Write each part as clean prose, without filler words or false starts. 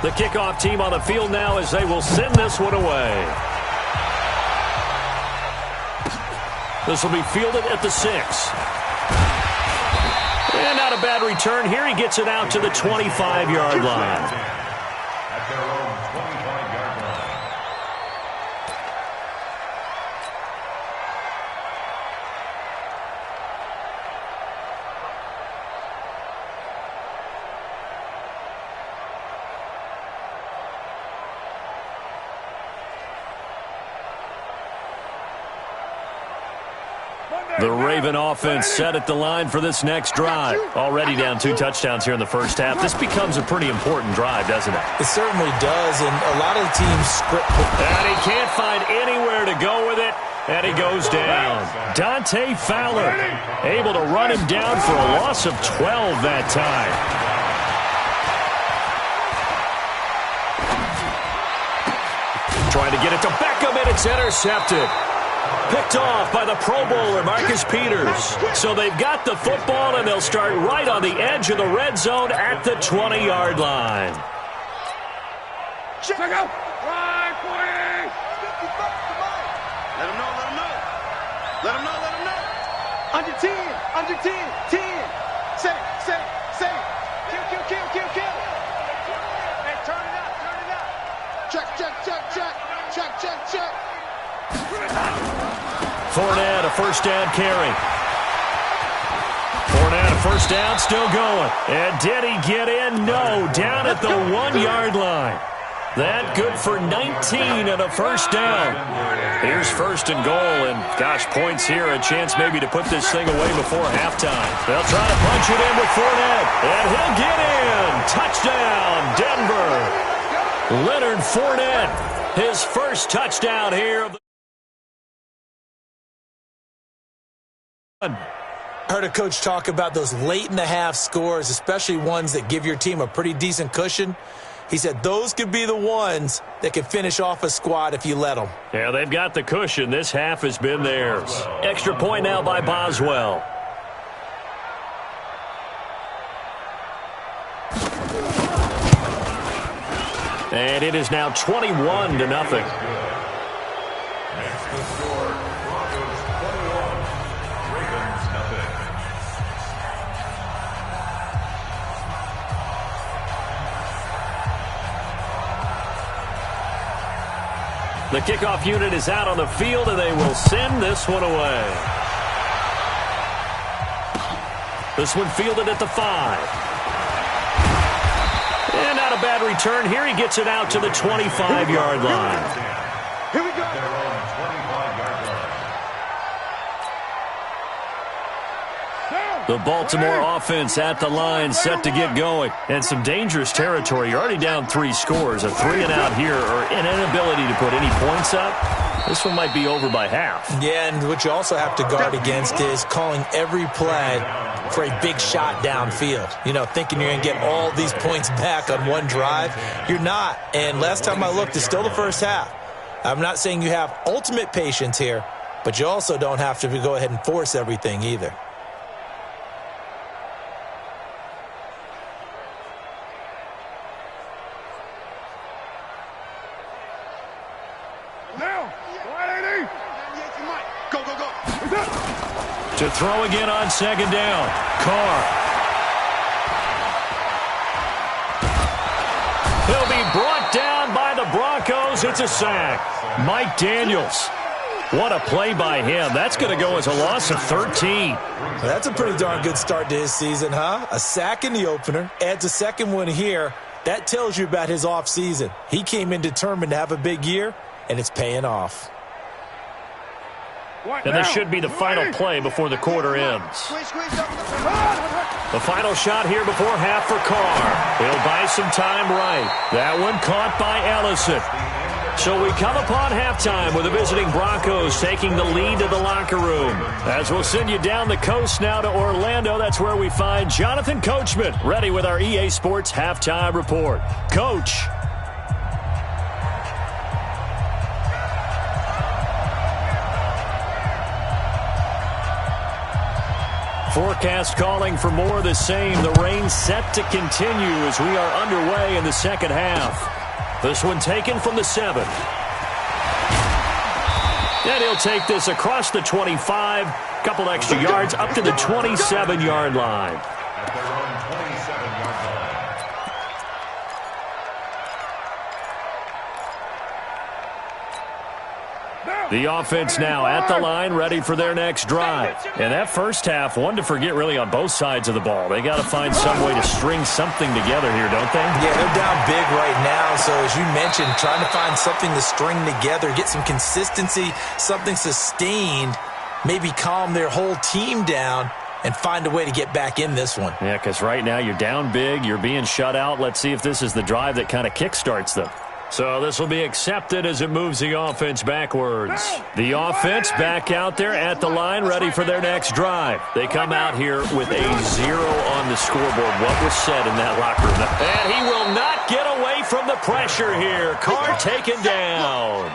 The kickoff team on the field now as they will send this one away. This will be fielded at the 6. And not a bad return here. He gets it out to the 25-yard line. The Raven offense set at the line for this next drive. Already down 2 touchdowns here in the first half. This becomes a pretty important drive, doesn't it? It certainly does, and a lot of the teams script. And he can't find anywhere to go with it, and he goes down. Dante Fowler able to run him down for a loss of 12 that time. Trying to get it to Beckham, and it's intercepted. Picked off by the Pro Bowler, Marcus Peters. So they've got the football, and they'll start right on the edge of the red zone at the 20-yard line. Check out. Right, boy. Let him know, let him know. Let him know, let him know. Under 10, under 10, 10. Say. Kill. Hey, turn it up. Check. Fournette, a first down carry. Fournette, a first down, still going. And did he get in? No, down at the 1-yard line. That good for 19 and a first down. Here's first and goal, and gosh, points here, a chance maybe to put this thing away before halftime. They'll try to punch it in with Fournette, and he'll get in. Touchdown, Denver. Leonard Fournette, his first touchdown here. I heard a coach talk about those late-in-the-half scores, especially ones that give your team a pretty decent cushion. He said those could be the ones that could finish off a squad if you let them. Yeah, they've got the cushion. This half has been theirs. Extra point now by Boswell. And it is now 21-0. The kickoff unit is out on the field, and they will send this one away. This one fielded at the 5. And not a bad return here. He gets it out to the 25-yard line. Here we go. The Baltimore offense at the line, set to get going. And some dangerous territory. You're already down 3 scores. A 3-and-out here, or an inability to put any points up. This one might be over by half. Yeah, and what you also have to guard against is calling every play for a big shot downfield. You know, thinking you're going to get all these points back on one drive. You're not. And last time I looked, it's still the first half. I'm not saying you have ultimate patience here, but you also don't have to go ahead and force everything either. To throw again on second down. Carr. He'll be brought down by the Broncos. It's a sack. Mike Daniels. What a play by him. That's going to go as a loss of 13. Well, that's a pretty darn good start to his season, huh? A sack in the opener. Adds a second one here. That tells you about his offseason. He came in determined to have a big year, and it's paying off. And this should be the final play before the quarter ends. The final shot here before half for Carr. He'll buy some time right. That one caught by Ellison. So we come upon halftime with the visiting Broncos taking the lead to the locker room. As we'll send you down the coast now to Orlando, that's where we find Jonathan Coachman ready with our EA Sports Halftime Report. Coach. Forecast calling for more of the same. The rain set to continue as we are underway in the second half. This one taken from the 7. And he'll take this across the 25, couple extra yards up to the 27-yard line. The offense now at the line, ready for their next drive. And that first half, one to forget really on both sides of the ball. They got to find some way to string something together here, don't they? Yeah, they're down big right now. So as you mentioned, trying to find something to string together, get some consistency, something sustained, maybe calm their whole team down and find a way to get back in this one. Yeah, because right now you're down big, you're being shut out. Let's see if this is the drive that kind of kickstarts them. So this will be accepted as it moves the offense backwards. The offense back out there at the line, ready for their next drive. They come out here with a 0 on the scoreboard. What was said in that locker room? And he will not get away from the pressure here. Carr taken down.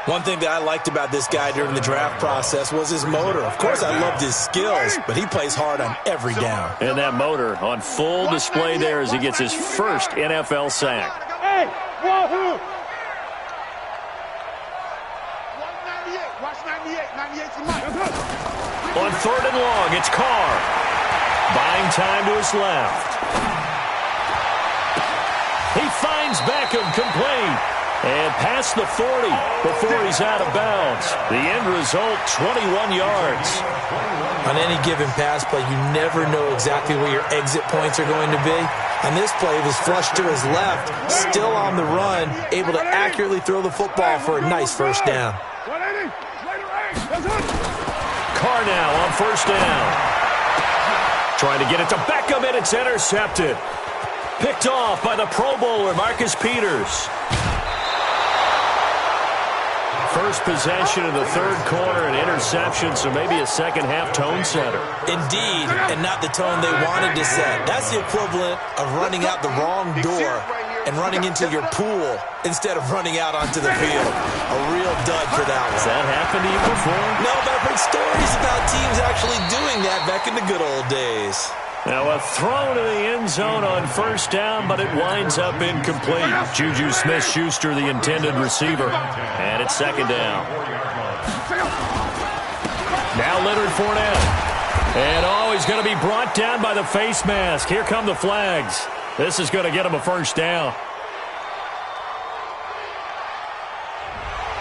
One thing that I liked about this guy during the draft process was his motor. Of course, I loved his skills, but he plays hard on every down. And that motor on full display there as he gets his first NFL sack. Hey, wahoo! 198, watch 98, 98's the mic. On 3rd and long, it's Carr. Buying time to his left. He finds Beckham complete. And past the 40 before he's out of bounds. The end result, 21 yards. On any given pass play, you never know exactly where your exit points are going to be. On this play, it was flushed to his left, still on the run, able to accurately throw the football for a nice first down. Carr now on first down. Trying to get it to Beckham, and it's intercepted. Picked off by the Pro Bowler, Marcus Peters. First possession of the 3rd quarter, an interception, so maybe a second-half tone setter. Indeed, and not the tone they wanted to set. That's the equivalent of running out the wrong door and running into your pool instead of running out onto the field. A real dud for that one. Has that happened to you before? No, but I've heard stories about teams actually doing that back in the good old days. Now a throw to the end zone on first down, but it winds up incomplete. Juju Smith-Schuster, the intended receiver. And it's second down. Now Leonard Fournette. And he's going to be brought down by the face mask. Here come the flags. This is going to get him a first down.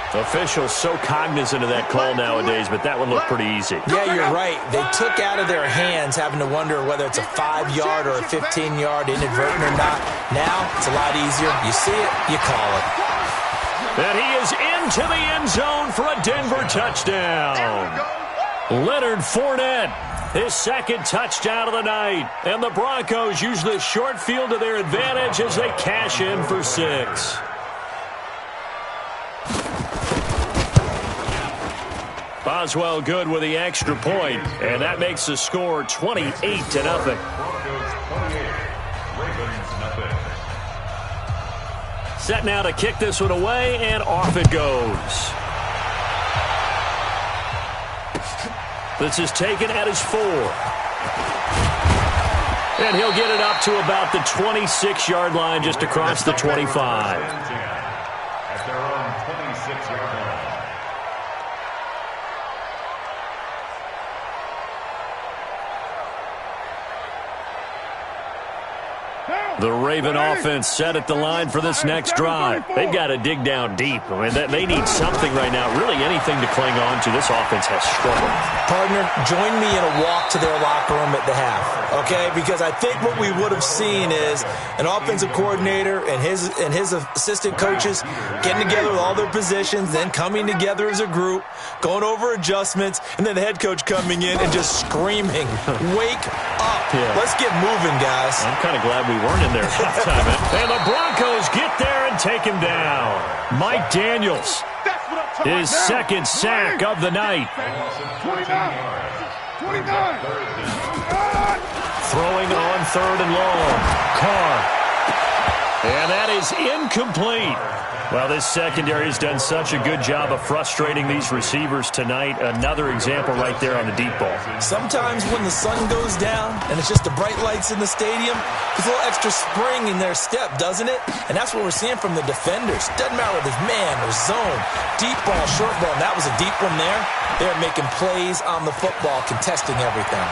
Officials so cognizant of that call nowadays, but that one looked pretty easy. Yeah, you're right. They took out of their hands having to wonder whether it's a 5-yard or a 15-yard inadvertent or not. Now, it's a lot easier. You see it, you call it. And he is into the end zone for a Denver touchdown. Leonard Fournette, his second touchdown of the night. And the Broncos use the short field to their advantage as they cash in for 6. Boswell good with the extra point, and that makes the score 28-0. Set now to kick this one away, and off it goes. This is taken at his 4. And he'll get it up to about the 26-yard line, just across the 25. At their own 26-yard line. The Raven offense set at the line for this next drive. They've got to dig down deep. I mean, they need something right now, really anything to cling on to. This offense has struggled. Partner, join me in a walk to their locker room at the half, okay? Because I think what we would have seen is an offensive coordinator and his assistant coaches getting together with all their positions, then coming together as a group, going over adjustments, and then the head coach coming in and just screaming, wake up. Yeah. Let's get moving, guys. I'm kind of glad we weren't in there at halftime. And the Broncos get there and take him down. Mike Daniels, his second sack of the night. 29. Throwing on 3rd and long. Carr. And that is incomplete. Well, this secondary has done such a good job of frustrating these receivers tonight. Another example right there on the deep ball. Sometimes when the sun goes down and it's just the bright lights in the stadium, there's a little extra spring in their step, doesn't it? And that's what we're seeing from the defenders. Doesn't matter if it's man or zone, deep ball, short ball. And that was a deep one there. They're making plays on the football, contesting everything.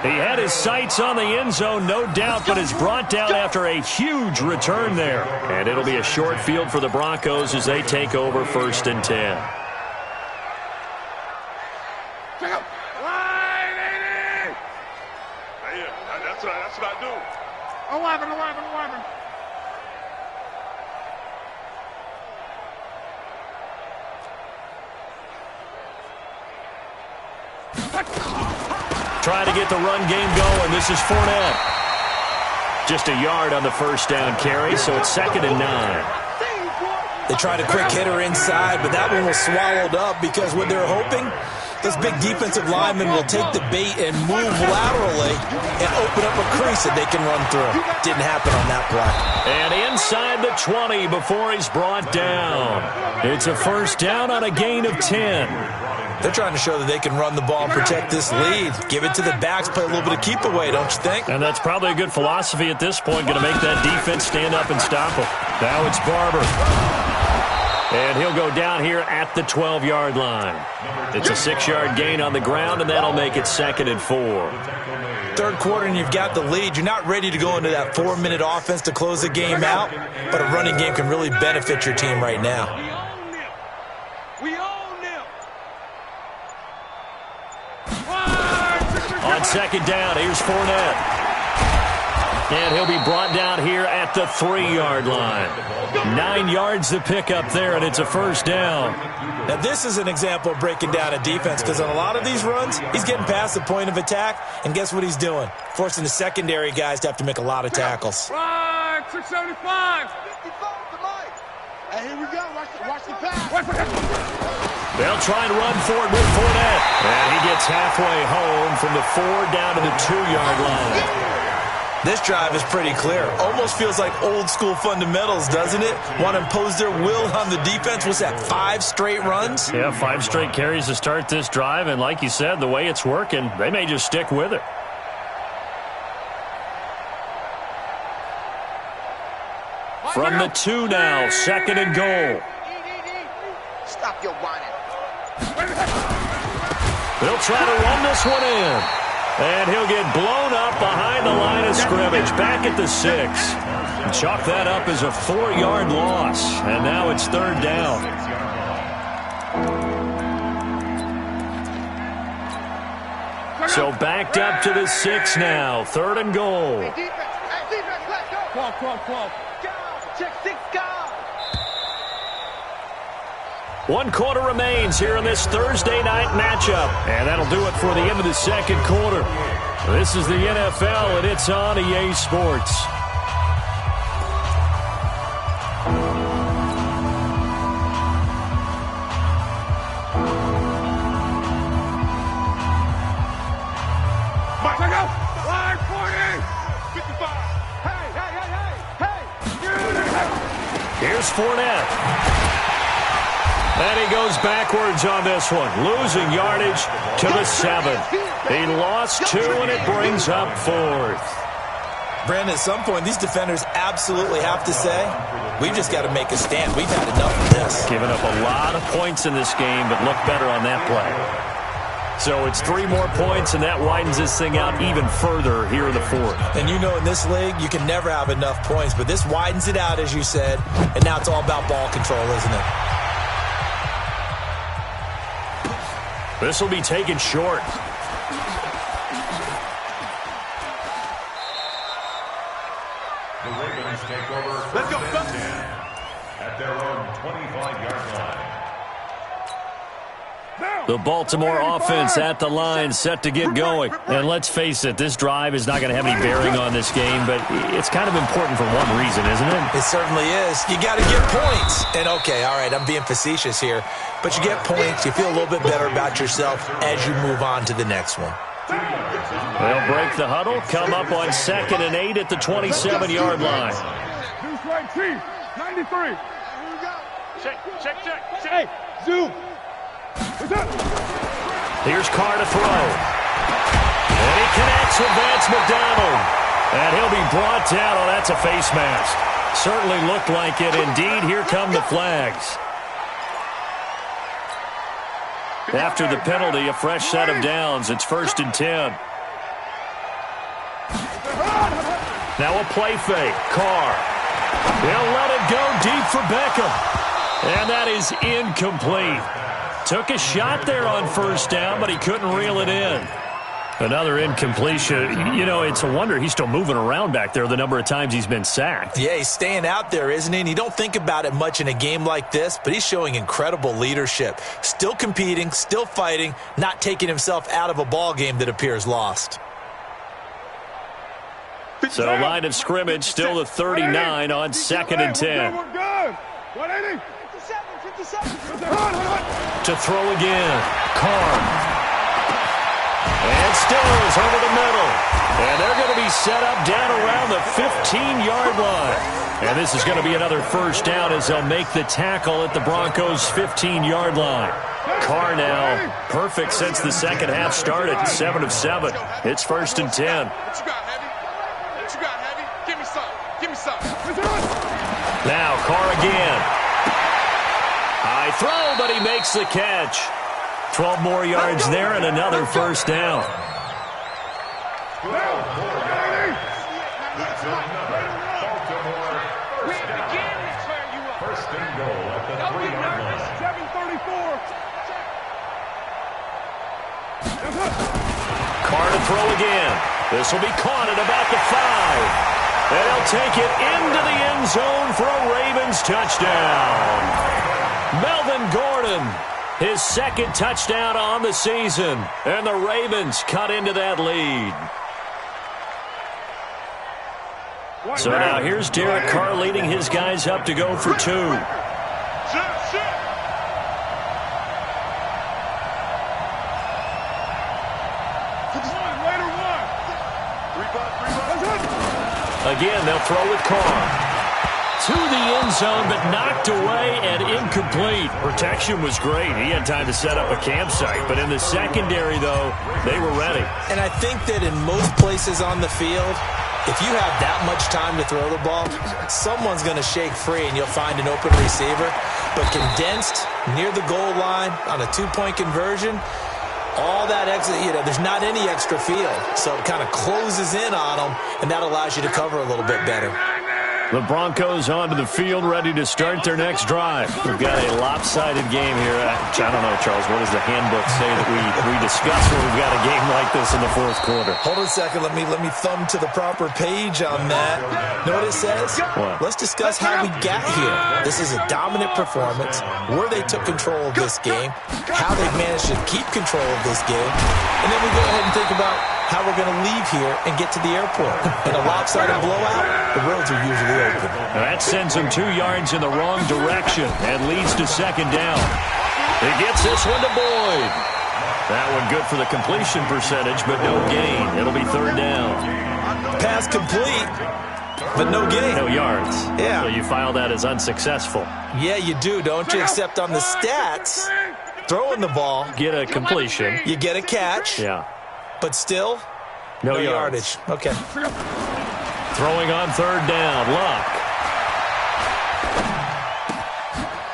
He had his sights on the end zone, no doubt, but is brought down after a huge return there. And it'll be a short field for the Broncos as they take over 1st and 10. That's what I do. 11. Trying to get the run game going. This is Fournette. Just a yard on the first down carry, so it's 2nd and 9. They tried a quick hitter inside, but that one was swallowed up because what they're hoping, this big defensive lineman will take the bait and move laterally and open up a crease that they can run through. Didn't happen on that play. And inside the 20 before he's brought down. It's a first down on a gain of 10. They're trying to show that they can run the ball and protect this lead. Give it to the backs, play a little bit of keep away, don't you think? And that's probably a good philosophy at this point, going to make that defense stand up and stop them. Now it's Barber. And he'll go down here at the 12-yard line. It's a 6-yard gain on the ground, and that'll make it 2nd and 4. Third quarter, and you've got the lead. You're not ready to go into that 4-minute offense to close the game out, but a running game can really benefit your team right now. On 2nd down, here's Fournette. And he'll be brought down here at the 3-yard line. 9 yards to pick up there, and it's a first down. Now, this is an example of breaking down a defense because on a lot of these runs, he's getting past the point of attack, and guess what he's doing? Forcing the secondary guys to have to make a lot of tackles. 675. Hey, here we go. Watch the pass. They'll try and run for it with Fournette. And he gets halfway home from the 4 down to the 2-yard line. This drive is pretty clear. Almost feels like old school fundamentals, doesn't it? Want to impose their will on the defense. What's that, 5 straight runs? Yeah, 5 straight carries to start this drive. And like you said, the way it's working, they may just stick with it. From the 2 now, 2nd and goal. Stop your whining. They'll try to run this one in. And he'll get blown up behind the line of scrimmage, back at the 6. Chalk that up as a 4-yard loss. And now it's 3rd down. So backed up to the 6 now, 3rd and goal. Hey, defense, let's go. Call. Check 6, go. 1 quarter remains here in this Thursday night matchup. And that'll do it for the end of the 2nd quarter. This is the NFL, and it's on EA Sports. Here's Fournette. And he goes backwards on this one, losing yardage to the 7. He lost 2, and it brings up 4th. Brandon, at some point, these defenders absolutely have to say, we've just got to make a stand. We've had enough of this. Giving up a lot of points in this game, but look better on that play. So it's 3 more points, and that widens this thing out even further here in the 4th. And you know in this league, you can never have enough points, but this widens it out, as you said, and now it's all about ball control, isn't it? This will be taken short. The Ravens take over. Let's go. At their own 25-yard line. The Baltimore offense at the line, set to get going. And let's face it, this drive is not going to have any bearing on this game, but it's kind of important for one reason, isn't it? It certainly is. You got to get points. And okay, all right, I'm being facetious here, but you get points, you feel a little bit better about yourself as you move on to the next one. They'll break the huddle, come up on 2nd and 8 at the 27-yard line. Deuce right, Chief, 93. Check. Hey, zoom. What's up? Here's Carr to throw. And he connects with Vance McDonald. And he'll be brought down. Oh, that's a face mask. Certainly looked like it. Indeed, here come the flags. After the penalty, a fresh set of downs. It's 1st and 10. Now a play fake. Carr. He'll let it go deep for Beckham. And that is incomplete. Took a shot there on 1st down, but he couldn't reel it in. Another incompletion. You know, it's a wonder he's still moving around back there the number of times he's been sacked. Yeah, he's staying out there, isn't he? And you don't think about it much in a game like this, but he's showing incredible leadership. Still competing, still fighting, not taking himself out of a ball game that appears lost. So line of scrimmage still the 39 on 2nd and 10. We're good. 180. 57. To throw again. Carr. And Stills over the middle. And they're going to be set up down around the 15-yard line. And this is going to be another 1st down as they'll make the tackle at the Broncos' 15-yard line. Carr now perfect since the second half started. 7 of 7. It's 1st and 10. What you got, Heavy? Give me some. Now Carr again. High throw, but he makes the catch. 12 more yards there and another 1st down. 12 more yards. That's another Baltimore first down. First and goal at the 3-yard line. 7:34. Carr to throw again. This will be caught at about the 5. And he'll take it into the end zone for a Ravens touchdown. Melvin Gordon, his 2nd touchdown on the season. And the Ravens cut into that lead. So now here's Derek Carr leading his guys up to go for 2. Again, they'll throw with Carr. To the end zone, but knocked away and incomplete. Protection was great. He had time to set up a campsite. But in the secondary, though, they were ready. And I think that in most places on the field, if you have that much time to throw the ball, someone's going to shake free and you'll find an open receiver. But condensed near the goal line on a 2-point conversion, all that extra, there's not any extra field. So it kind of closes in on them, and that allows you to cover a little bit better. The Broncos onto the field, ready to start their next drive. We've got a lopsided game here. I don't know, Charles, what does the handbook say that we discuss when we've got a game like this in the 4th quarter? Hold on a second. Let me thumb to the proper page on that. Know what it says? What? Let's discuss how we got here. This is a dominant performance, where they took control of this game, how they managed to keep control of this game, and then we go ahead and think about how we're going to leave here and get to the airport. In a lopsided blowout, the roads are usually open. That sends him 2 yards in the wrong direction and leads to 2nd down. He gets this one to Boyd. That one good for the completion percentage, but no gain. It'll be 3rd down. Pass complete, but no gain. No yards. Yeah. So you file that as unsuccessful. Yeah, you do, don't you? Except on the stats, throwing the ball, Get a completion. you get a catch. Yeah. But still, No yardage. Okay. Throwing on 3rd down. Luck.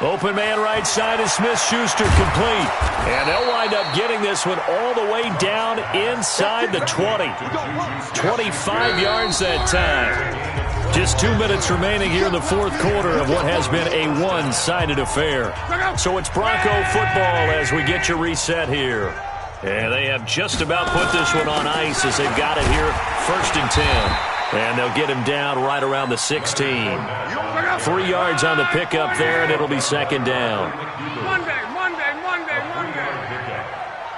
Open man right side is Smith-Schuster, complete. And they'll wind up getting this one all the way down inside the 20. 25 yards that time. Just 2 minutes remaining here in the 4th quarter of what has been a one-sided affair. So it's Bronco football as we get you reset here. And they have just about put this one on ice as they've got it here, 1st and 10. And they'll get him down right around the 16. 3 yards on the pickup there, and it'll be 2nd down. Monday.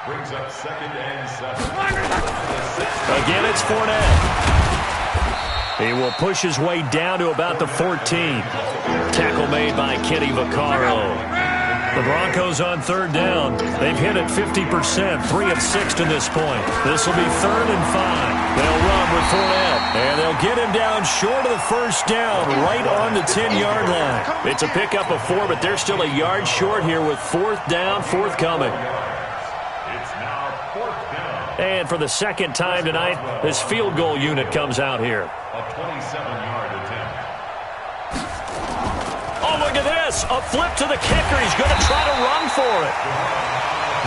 Brings up 2nd and 7. Again, it's Fournette. He will push his way down to about the 14. Tackle made by Kenny Vaccaro. The Broncos on third down. They've hit it 50%, 3 of 6 to this point. This will be 3rd and 5. They'll run with Fournette, and they'll get him down short of the first down, right on the 10-yard line. It's a pickup of 4, but they're still a yard short here with 4th down, forthcoming. It's now 4th down. And for the second time tonight, this field goal unit comes out here. A 27-yard attempt. Oh, look at this. A flip to the kicker. He's going to try to run for it.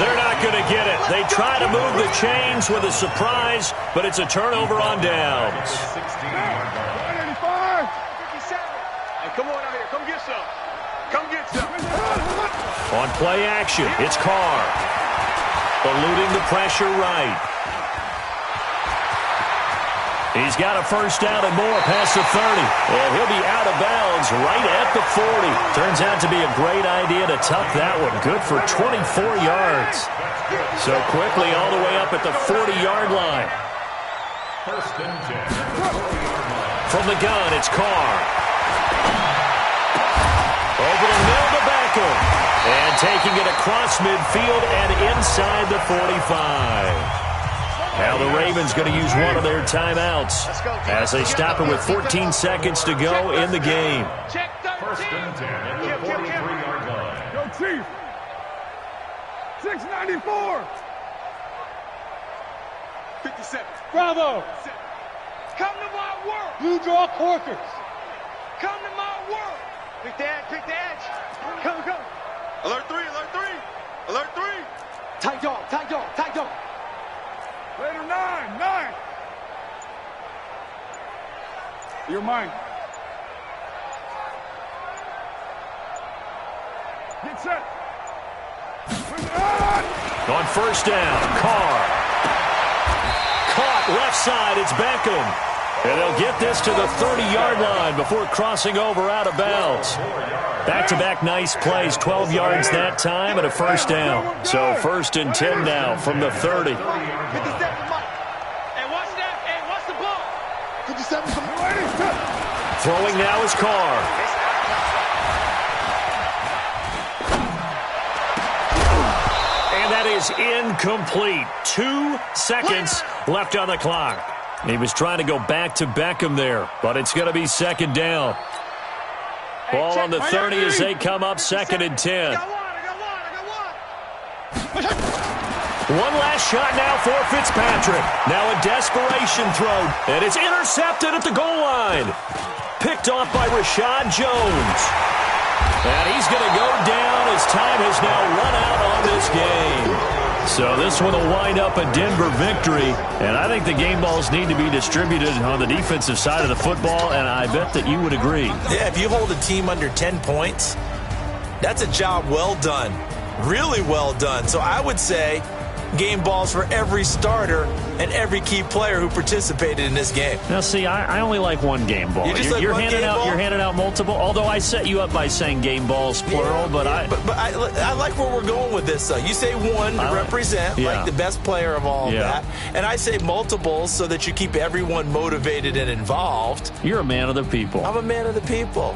They're not going to get it. They try to move the chains with a surprise, but it's a turnover on downs. 16-yard line. 85. 57. Hey, come on out here. Come get some. Come get some. On play action, it's Carr. Eluding the pressure right. He's got a first down and more past the 30. And he'll be out of bounds right at the 40. Turns out to be a great idea to tuck that one. Good for 24 yards. So quickly all the way up at the 40-yard line. 1st and 10 at the 40-yard line. From the gun, it's Carr. Over the middle to Beckham. And taking it across midfield and inside the 45. Now the Ravens going to use one of their timeouts as they stop it with 14 seconds to go in the game. Check 13. 1st and 10 at the 43-yard line. Go Chief. 694. 57. Bravo. Come to my work. Blue draw corkers. Come to my work. Pick the edge. Pick the edge. Come. Alert 3. Alert 3. Alert 3. Tight dog. Tight dog. Tight dog. Later 9. You're mine. Get set. On first down, Carr. Caught left side, it's Beckham. And they'll get this to the 30-yard line before crossing over out of bounds. Back-to-back nice plays, 12 yards that time and a first down. So 1st and 10 now from the 30. 57. Hey, watch that. Hey, watch the ball. 57. Throwing now is Carr. And that is incomplete. 2 seconds left on the clock. He was trying to go back to Beckham there, but it's going to be 2nd down. Ball on the 30 as they come up 2nd and 10. I got one. One last shot now for Fitzpatrick. Now a desperation throw, and it's intercepted at the goal line. Picked off by Rashad Jones. And he's going to go down as time has now run out on this game. So this one will wind up a Denver victory, and I think the game balls need to be distributed on the defensive side of the football, and I bet that you would agree. Yeah, if you hold a team under 10 points, that's a job well done, really well done. So I would say game balls for every starter and every key player who participated in this game. Now, see, I only like one game ball. You're handing out multiple. Although I set you up by saying game balls plural, but I like where we're going with this. Though you say one to represent like the best player of all of that, and I say multiples so that you keep everyone motivated and involved. You're a man of the people. I'm a man of the people.